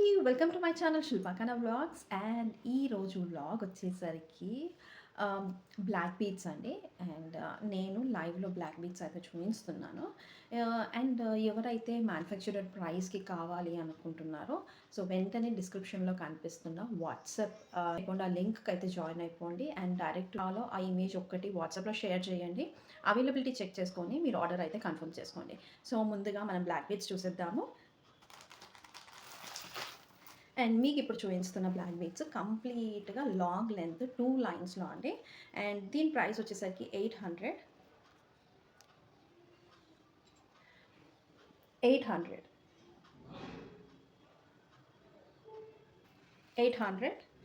అందరికీ welcome to my channel Shilpakana vlogs. And ఈరోజు vlog వచ్చేసరికి బ్లాక్ బీట్స్ అండి. అండ్ నేను లైవ్లో బ్లాక్ బీట్స్ అయితే చూపిస్తున్నాను. అండ్ ఎవరైతే మ్యానుఫ్యాక్చరర్ ప్రైస్కి కావాలి అనుకుంటున్నారో సో వెంటనే డిస్క్రిప్షన్లో కనిపిస్తున్న వాట్సాప్ అకౌంట్ ఆ లింక్కి అయితే జాయిన్ అయిపోండి. అండ్ డైరెక్ట్ ఫాలో ఆ ఇమేజ్ ఒక్కటి వాట్సాప్లో షేర్ చేయండి. అవైలబిలిటీ చెక్ చేసుకొని మీరు ఆర్డర్ అయితే కన్ఫర్మ్ చేసుకోండి. సో ముందుగా మనం బ్లాక్ బీట్స్ చూసేద్దాము. అండ్ మీకు ఇప్పుడు చూపిస్తున్న బ్లాక్ బీడ్స్ కంప్లీట్గా లాంగ్ లెంత్ 2 లైన్స్లో అండి. అండ్ దీని ప్రైస్ వచ్చేసరికి 800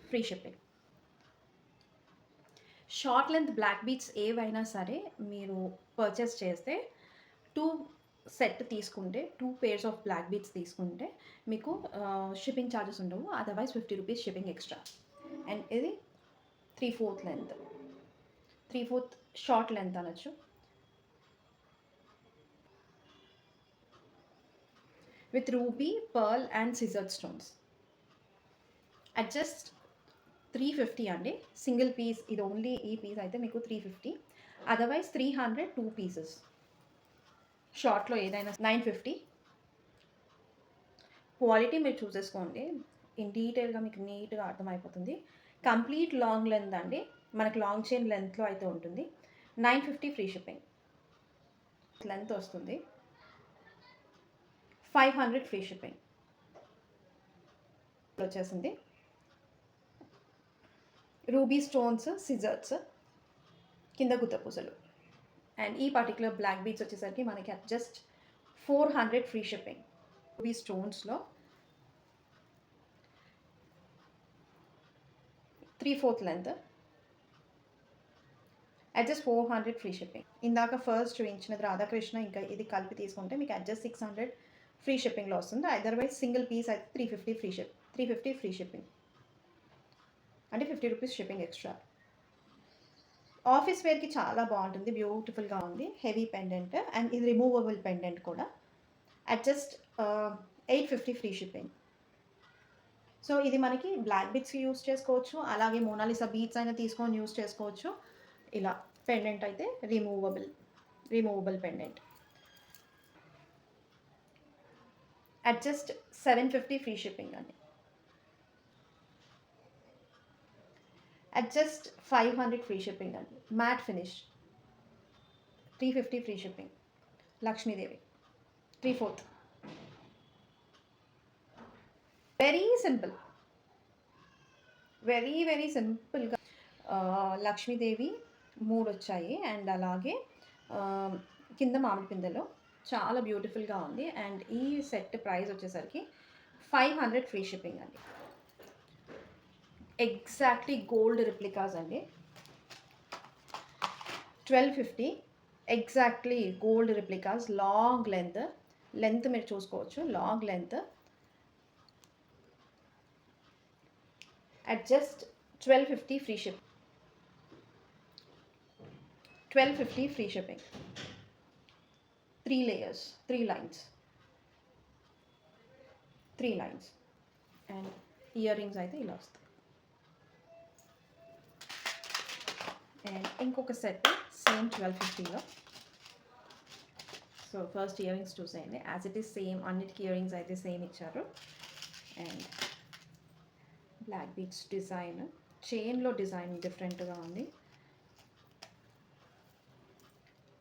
free shipping. Short length black beads ఏవైనా సరే మీరు పర్చేస్ చేస్తే 2 సెట్ తీసుకుంటే 2 పేర్స్ ఆఫ్ బ్లాక్ బీడ్స్ తీసుకుంటే మీకు షిప్పింగ్ ఛార్జెస్ ఉండవు. Otherwise 50 rupees shipping extra. And ఇది 3/4 లెంత్, 3/4 షార్ట్ లెంత్ అనొచ్చు. With ruby, pearl and CZ stones. At just 350 అండి. సింగిల్ పీస్ ఇది ఓన్లీ ఈ పీస్ అయితే మీకు 350. Otherwise 300 2 pieces. షార్ట్లో ఏదైనా 950. క్వాలిటీ మీరు చూసేసుకోండి. ఇన్ డీటెయిల్గా మీకు నీట్గా అర్థమైపోతుంది. కంప్లీట్ లాంగ్ లెంత్ అండి. మనకు లాంగ్ చైన్ లెంత్లో అయితే ఉంటుంది. 950 ఫ్రీ షిప్పింగ్. లెంత్ వస్తుంది. 500 ఫ్రీ షిప్పింగ్ వచ్చేసింది. రూబీ స్టోన్స్, సిజర్స్, కింద గుత్తపూసలు. అండ్ ఈ పర్టికులర్ బ్లాక్ బీడ్స్ వచ్చేసరికి మనకి జస్ట్ 400 ఫ్రీ షిప్పింగ్. రూబీ స్టోన్స్లో 3/4 లెంత్ అడ్జస్ట్ 400 ఫ్రీ షిప్పింగ్. ఇందాక ఫస్ట్ చూపించినది రాధాకృష్ణ, ఇంకా ఇది కలిపి తీసుకుంటే మీకు అడ్జస్ట్ 600 ఫ్రీ షిప్పింగ్లో వస్తుంది. అదర్వైజ్ సింగిల్ పీస్ అయితే 350 ఫ్రీ షిప్పింగ్ అంటే 50 రూపీస్ షిప్పింగ్ ఎక్స్ట్రా. ఆఫీస్ వేర్కి చాలా బాగుంటుంది, బ్యూటిఫుల్గా ఉంది. హెవీ పెండెంట్ అండ్ ఇది రిమూవబుల్ పెండెంట్ కూడా. Adjust 850 free shipping. సో ఇది మనకి బ్లాక్ బీడ్స్కి యూస్ చేసుకోవచ్చు, అలాగే మోనాలిసా బీడ్స్ అయినా తీసుకొని యూస్ చేసుకోవచ్చు. ఇలా పెండెంట్ అయితే removable pendant. Adjust 750 free shipping అండి. అడ్జస్ట్ 500 ఫ్రీ షిప్పింగ్ అండి. Matte finish 350 free shipping. Lakshmidevi 3/4. Very సింపుల్గా లక్ష్మీదేవి 3 వచ్చాయి. అండ్ అలాగే కింద మామిడి పిందెలో చాలా బ్యూటిఫుల్గా ఉంది. అండ్ ఈ సెట్ ప్రైస్ వచ్చేసరికి 500 ఫ్రీ షిప్పింగ్ అండి. ఎగ్జాక్ట్లీ గోల్డ్ రిప్లికాస్ అండి. 1250 exactly gold replicas. Long length మీరు చూసుకోవచ్చు. Long length at just 1250 free ship. 1250 free shipping. 3 layers, 3 lines. And earrings అయితే ఇలా వస్తాయి. అండ్ ఇంకొక సెట్ సేమ్ 1250లో. సో ఫస్ట్ ఇయర్ రింగ్స్ చూసేయండి. యాజ్ ఇట్ ఈస్ సేమ్, అన్నిటికీ ఇయర్ రింగ్స్ అయితే సేమ్ ఇచ్చారు. అండ్ బ్లాక్ బీడ్స్ డిజైన్, చైన్లో డిజైన్ డిఫరెంట్గా ఉంది.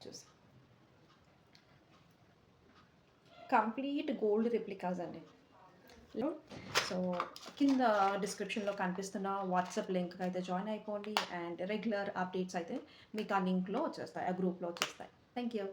చూసి కంప్లీట్ గోల్డ్ రిప్లికాస్ అండి. సో కింద డిస్క్రిప్షన్లో కనిపిస్తున్న వాట్సాప్ లింక్ అయితే జాయిన్ అయిపోండి. అండ్ రెగ్యులర్ అప్డేట్స్ అయితే మీకు ఆ లింక్లో వచ్చేస్తాయి, ఆ గ్రూప్లో వచ్చేస్తాయి. Thank you.